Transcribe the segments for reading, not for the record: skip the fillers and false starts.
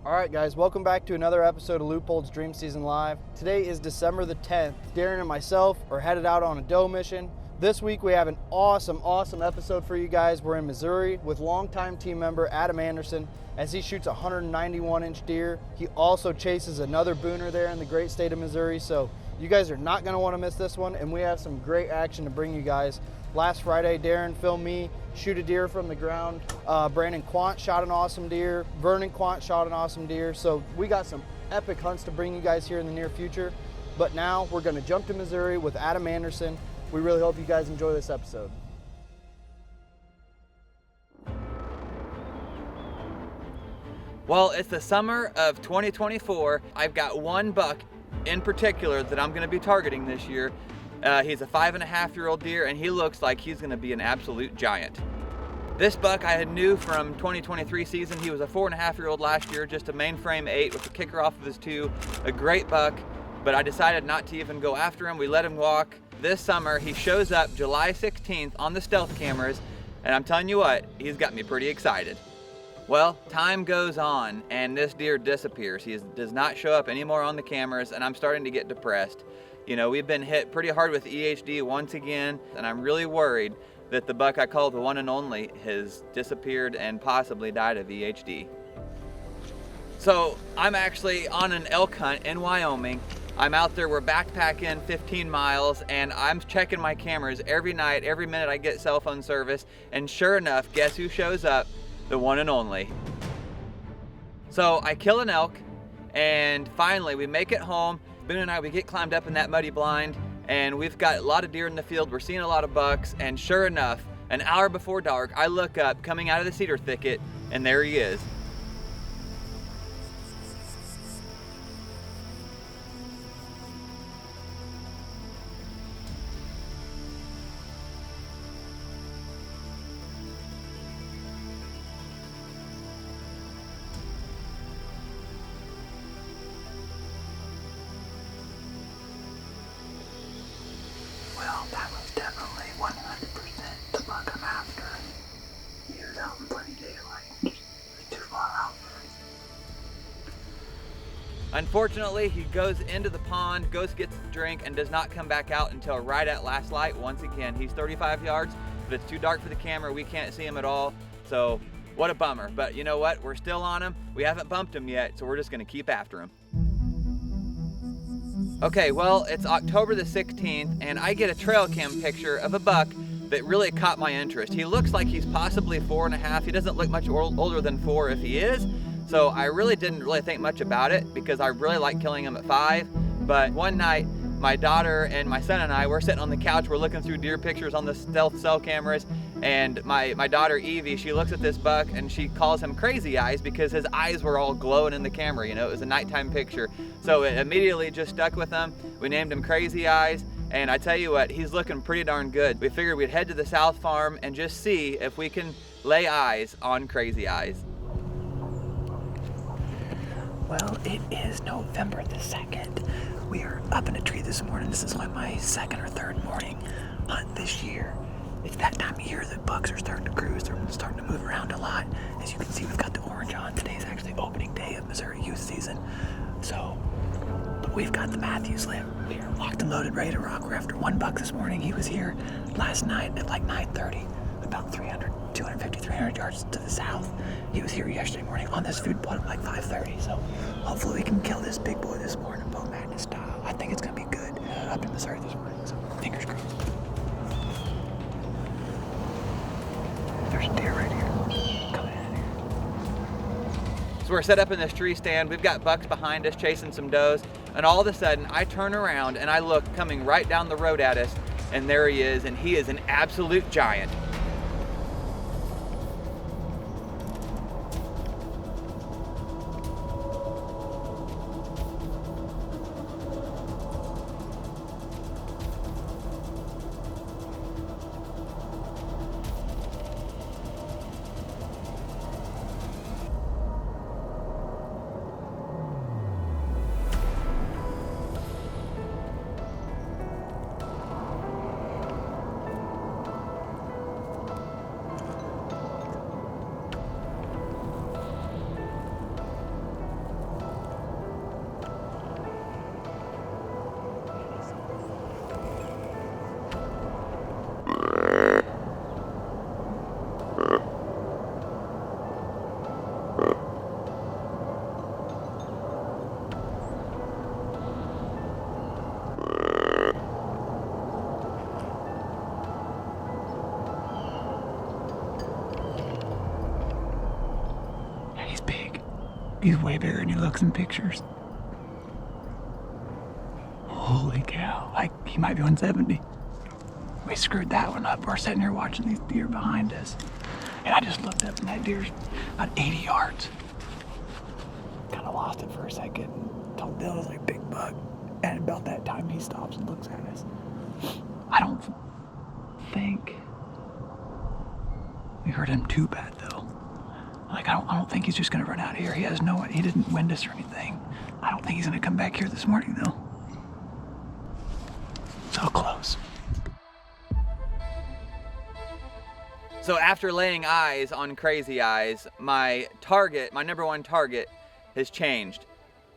All right, guys, welcome back to another episode of Loophold's Dream Season Live. Today is December the 10th. Darren and myself are headed out on a doe mission. This week we have an awesome episode for you guys. We're in Missouri with longtime team member Adam Anderson as he shoots a 191-inch deer. He also chases another booner there in the great state of Missouri, so you guys are not going to want to miss this one, and we have some great action to bring you guys. Last Friday, Darren filmed me shoot a deer from the ground. Brandon Quant shot an awesome deer. Vernon Quant shot an awesome deer. So we got some epic hunts to bring you guys here in the near future. But now we're going to jump to Missouri with Adam Anderson. We really hope you guys enjoy this episode. Well, it's the summer of 2024. I've got one buck in particular that I'm going to be targeting this year. He's a 5.5-year-old deer, and he looks like he's going to be an absolute giant. This buck I had knew from 2023 season. He was a 4.5-year-old last year, just a mainframe 8 with a kicker off of his 2. A great buck, but I decided not to even go after him. We let him walk. This summer, he shows up July 16th on the stealth cameras, and I'm telling you what, he's got me pretty excited. Well, time goes on, and this deer disappears. He does not show up anymore on the cameras, and I'm starting to get depressed. You know, we've been hit pretty hard with EHD once again, and I'm really worried that the buck I call the one and only has disappeared and possibly died of EHD. So I'm actually on an elk hunt in Wyoming. I'm out there, we're backpacking 15 miles, and I'm checking my cameras every night, every minute I get cell phone service, and sure enough, guess who shows up? The one and only. So I kill an elk, and finally we make it home. Boone and I, we get climbed up in that muddy blind, and we've got a lot of deer in the field. We're seeing a lot of bucks, and sure enough, an hour before dark, I look up coming out of the cedar thicket, and there he is. Well, that was definitely 100% the buck I'm after. He was out in plenty daylight. It was too far out. Unfortunately, he goes into the pond, gets the drink, and does not come back out until right at last light. Once again, he's 35 yards, but it's too dark for the camera. We can't see him at all. So, what a bummer. But you know what? We're still on him. We haven't bumped him yet, so we're just going to keep after him. Okay, well, it's October the 16th, and I get a trail cam picture of a buck that really caught my interest. He looks like he's possibly 4.5. He doesn't look much older than 4 if he is. So I really didn't think much about it because I really like killing him at 5. But one night, my daughter and my son and I, we're sitting on the couch, we're looking through deer pictures on the stealth cell cameras, and my daughter Evie, she looks at this buck and she calls him Crazy Eyes because his eyes were all glowing in the camera. You know, it was a nighttime picture. So it immediately just stuck with him. We named him Crazy Eyes, and I tell you what, he's looking pretty darn good. We figured we'd head to the South Farm and just see if we can lay eyes on Crazy Eyes. Well, it is November the 2nd. We are up in a tree this morning. This is like my second or third morning hunt this year. It's that time of year that bucks are starting to cruise. They're starting to move around a lot. As you can see, we've got the orange on. Today's actually opening day of Missouri youth season. So, but we've got the Matthews limb. We are locked and loaded, ready to rock. We're after one buck this morning. He was here last night at like 9:30, about 250, 300 yards to the south. He was here yesterday morning on this food plot at like 5:30. So hopefully we can kill this big boy this morning, Bow Madness style. I think it's gonna be good up in Missouri this morning. So fingers crossed. There's a deer right here. Coming in here. So we're set up in this tree stand. We've got bucks behind us chasing some does, and all of a sudden I turn around and I look coming right down the road at us, and there he is, and he is an absolute giant. He's way bigger than he looks in pictures. Holy cow, like he might be 170. We screwed that one up. We're sitting here watching these deer behind us. And I just looked up and that deer's about 80 yards. Kind of lost it for a second. Told Bill it was like big buck. And about that time he stops and looks at us. I don't think we hurt him too bad though. Like I don't think he's just gonna run out here. He didn't wind us or anything. I don't think he's gonna come back here this morning though. So close. So after laying eyes on Crazy Eyes, my number one target has changed.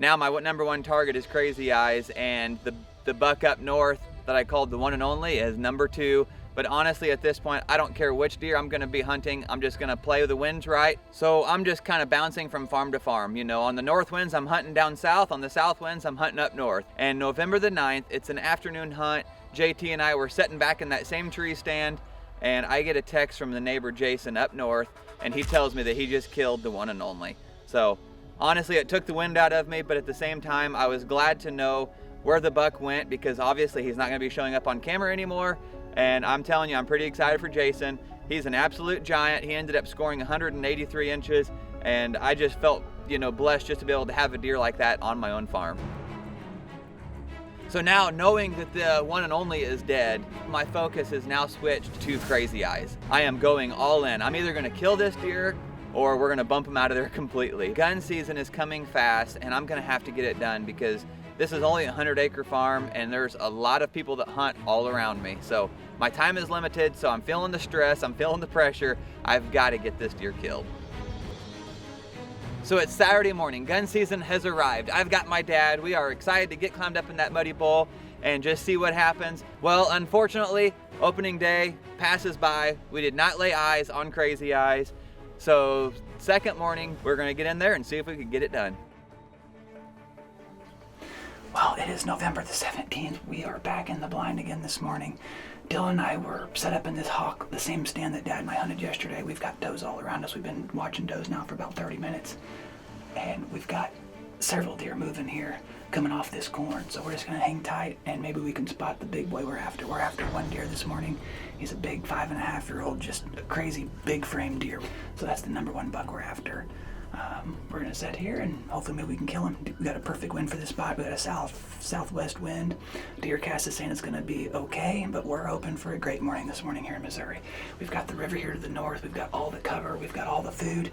Now my number one target is Crazy Eyes, and the buck up north that I called the one and only is number 2. But honestly, at this point, I don't care which deer I'm gonna be hunting. I'm just gonna play the winds right. So I'm just kind of bouncing from farm to farm. You know, on the north winds, I'm hunting down south. On the south winds, I'm hunting up north. And November the 9th, it's an afternoon hunt. JT and I were sitting back in that same tree stand, and I get a text from the neighbor Jason up north, and he tells me that he just killed the one and only. So honestly, it took the wind out of me, but at the same time, I was glad to know where the buck went, because obviously he's not gonna be showing up on camera anymore. And I'm telling you, I'm pretty excited for Jason. He's an absolute giant. He ended up scoring 183 inches, and I just felt, you know, blessed just to be able to have a deer like that on my own farm. So now, knowing that the one and only is dead, my focus is now switched to Crazy Eyes. I am going all in. I'm either gonna kill this deer or we're gonna bump him out of there completely. Gun season is coming fast, and I'm gonna have to get it done because this is only a 100-acre farm and there's a lot of people that hunt all around me. So my time is limited, so I'm feeling the stress, I'm feeling the pressure. I've got to get this deer killed. So it's Saturday morning, gun season has arrived. I've got my dad. We are excited to get climbed up in that muddy bowl and just see what happens. Well, unfortunately, opening day passes by. We did not lay eyes on Crazy Eyes. So second morning, we're gonna get in there and see if we can get it done. Well, it is November the 17th. We are back in the blind again this morning. Dylan and I were set up in this hawk, the same stand that Dad and I hunted yesterday. We've got does all around us. We've been watching does now for about 30 minutes. And we've got several deer moving here coming off this corn. So we're just gonna hang tight and maybe we can spot the big boy we're after. We're after one deer this morning. He's a big 5.5-year-old, just a crazy big frame deer. So that's the number one buck we're after. We're gonna sit here and hopefully maybe we can kill him. We got a perfect wind for this spot. We got a southwest wind. Deercast is saying it's gonna be okay, but we're hoping for a great morning this morning here in Missouri. We've got the river here to the north. We've got all the cover. We've got all the food.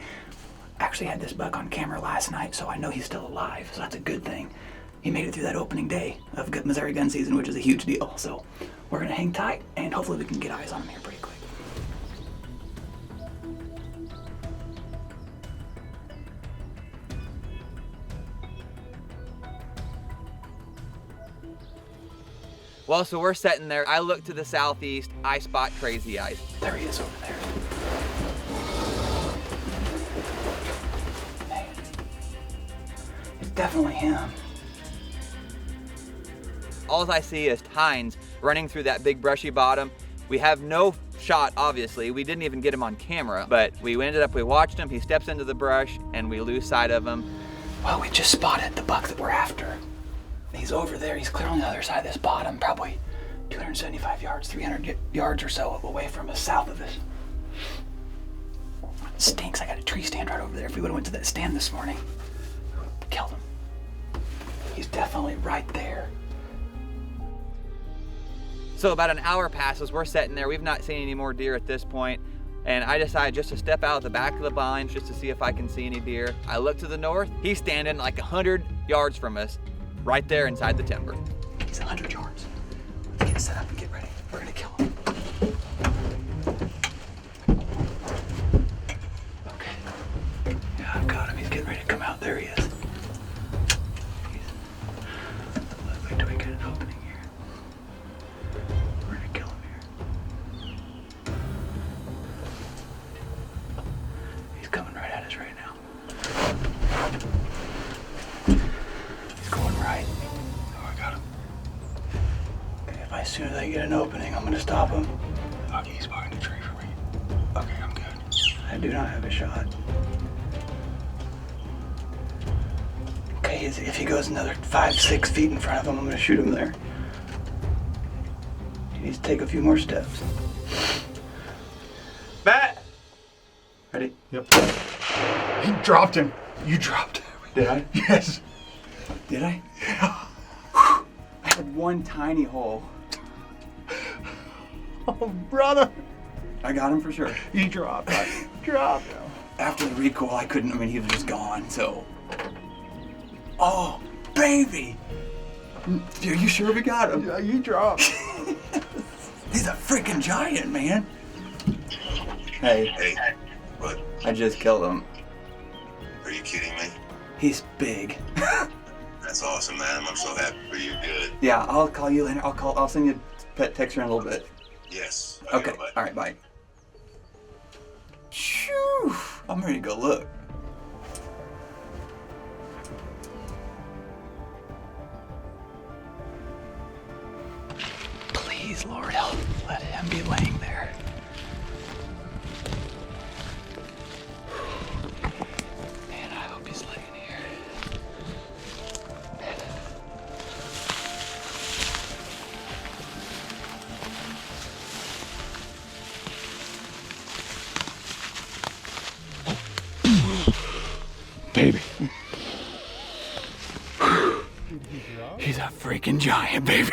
Actually had this buck on camera last night, so I know he's still alive. So that's a good thing. He made it through that opening day of Missouri gun season, which is a huge deal. So we're gonna hang tight and hopefully we can get eyes on him here pretty quick. Well, so we're sitting there. I look to the southeast. I spot Crazy Eyes. There he is over there. Man. It's definitely him. All I see is tines running through that big brushy bottom. We have no shot, obviously. We didn't even get him on camera, but we watched him. He steps into the brush and we lose sight of him. Well, we just spotted the buck that we're after. He's over there. He's clear on the other side of this bottom, probably 275 yards, 300 yards or so away from us, south of us. It stinks. I got a tree stand right over there. If we would have went to that stand this morning, we would have killed him. He's definitely right there. So about an hour passes. We're sitting there. We've not seen any more deer at this point. And I decided just to step out the back of the blinds just to see if I can see any deer. I look to the north. He's standing like 100 yards from us, right there inside the timber. He's 100 yards. Let's get set up and get ready. We're gonna kill him. Okay. Yeah, I've got him. He's getting ready to come out. There he is. Let's wait till we get an opening here. We're gonna kill him here. He's coming right at us right now. He's going right. Oh, I got him. Okay, as soon as I get an opening, I'm gonna stop him. Okay, he's behind the tree for me. Okay, I'm good. I do not have a shot. if he goes another 5-6 feet in front of him, I'm gonna shoot him there. He needs to take a few more steps. Bat! Ready? Yep. He dropped him. You dropped him. Did I? Yes. Did I? Yeah. I had one tiny hole. Oh, brother. I got him for sure. He dropped. Dropped him. After the recoil, I couldn't, I mean, he was just gone, so. Oh, baby! Are you sure we got him? Yeah, you dropped. He's a freaking giant, man. Hey. Hey, what? I just killed him. Are you kidding me? He's big. That's awesome, man. I'm so happy for you. Good. Yeah, I'll call you later. I'll send you a text in a little bit. Yes. Okay, all right, bye. Phew, I'm ready to go look. Please, Lord, help. Let him be laying there. Man, I hope he's laying here. Baby. He's a freaking giant, baby.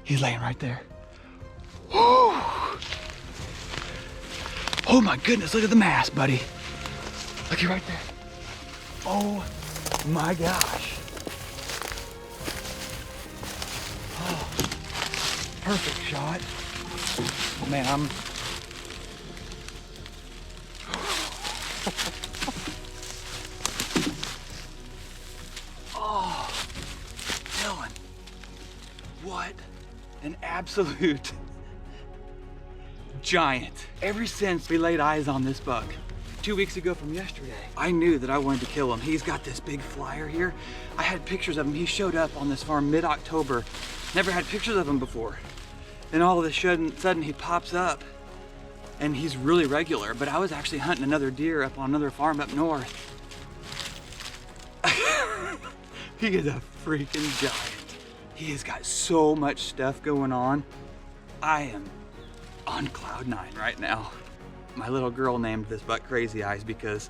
He's laying right there. Oh my goodness, look at the mass, buddy. Looky right there. Oh my gosh. Oh, perfect shot. Man, I'm... Oh, Dylan. What an absolute giant. Ever since we laid eyes on this buck 2 weeks ago from yesterday, I knew that I wanted to kill him. He's got this big flyer here. I had pictures of him. He showed up on this farm mid-October. Never had pictures of him before. And all of a sudden he pops up and he's really regular, but I was actually hunting another deer up on another farm up north. He is a freaking giant. He has got so much stuff going on. I am on cloud 9 right now. My little girl named this buck Crazy Eyes because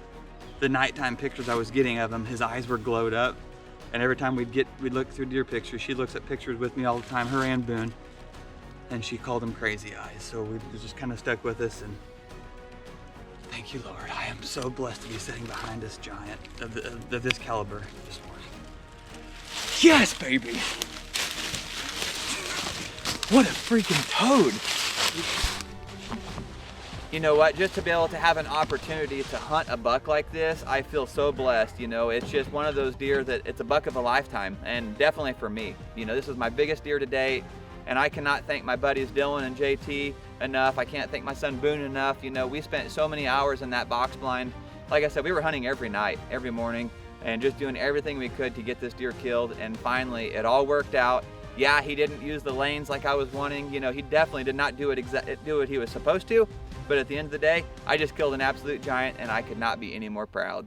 the nighttime pictures I was getting of him, his eyes were glowed up. And every time we'd look through deer pictures, she looks at pictures with me all the time, her and Boone. And she called him Crazy Eyes. So we just kind of stuck with us, and thank you, Lord. I am so blessed to be sitting behind this giant of this caliber this morning. Yes, baby! What a freaking toad! You know what, just to be able to have an opportunity to hunt a buck like this, I feel so blessed. You know, it's just one of those deer that it's a buck of a lifetime, and definitely for me. You know, this is my biggest deer to date, and I cannot thank my buddies Dylan and JT enough. I can't thank my son Boone enough. You know, we spent so many hours in that box blind. Like I said, we were hunting every night, every morning, and just doing everything we could to get this deer killed, and finally it all worked out. Yeah, he didn't use the lanes like I was wanting. You know, he definitely did not do what he was supposed to. But at the end of the day, I just killed an absolute giant, and I could not be any more proud.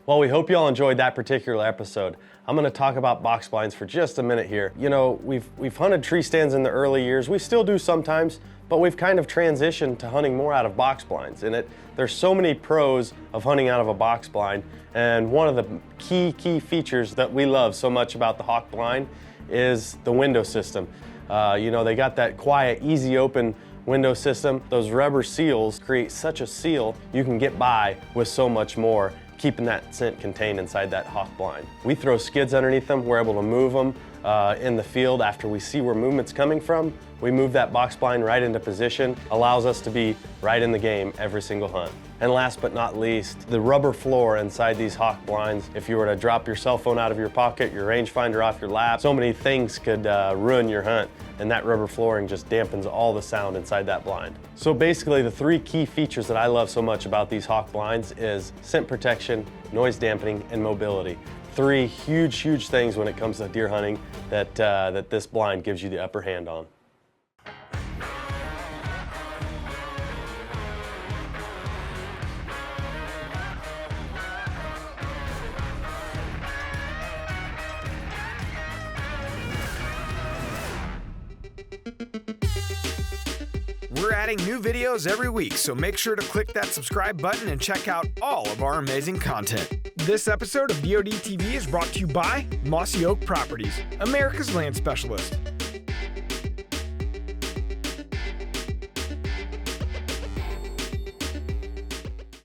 Well, we hope you all enjoyed that particular episode. I'm going to talk about box blinds for just a minute here. You know, we've hunted tree stands in the early years. We still do sometimes, but we've kind of transitioned to hunting more out of box blinds. And there's so many pros of hunting out of a box blind. And one of the key features that we love so much about the Hawk blind is the window system. You know, they got that quiet, easy open window system. Those rubber seals create such a seal, you can get by with so much more, keeping that scent contained inside that Hawk blind. We throw skids underneath them. We're able to move them in the field after we see where movement's coming from. We move that box blind right into position, allows us to be right in the game every single hunt. And last but not least, the rubber floor inside these Hawk blinds. If you were to drop your cell phone out of your pocket, your rangefinder off your lap, so many things could ruin your hunt. And that rubber flooring just dampens all the sound inside that blind. So basically the three key features that I love so much about these Hawk blinds is scent protection, noise dampening, and mobility. Three huge things when it comes to deer hunting that this blind gives you the upper hand on. We're adding new videos every week, so make sure to click that subscribe button and check out all of our amazing content. This episode of BOD TV is brought to you by Mossy Oak Properties, America's land specialist.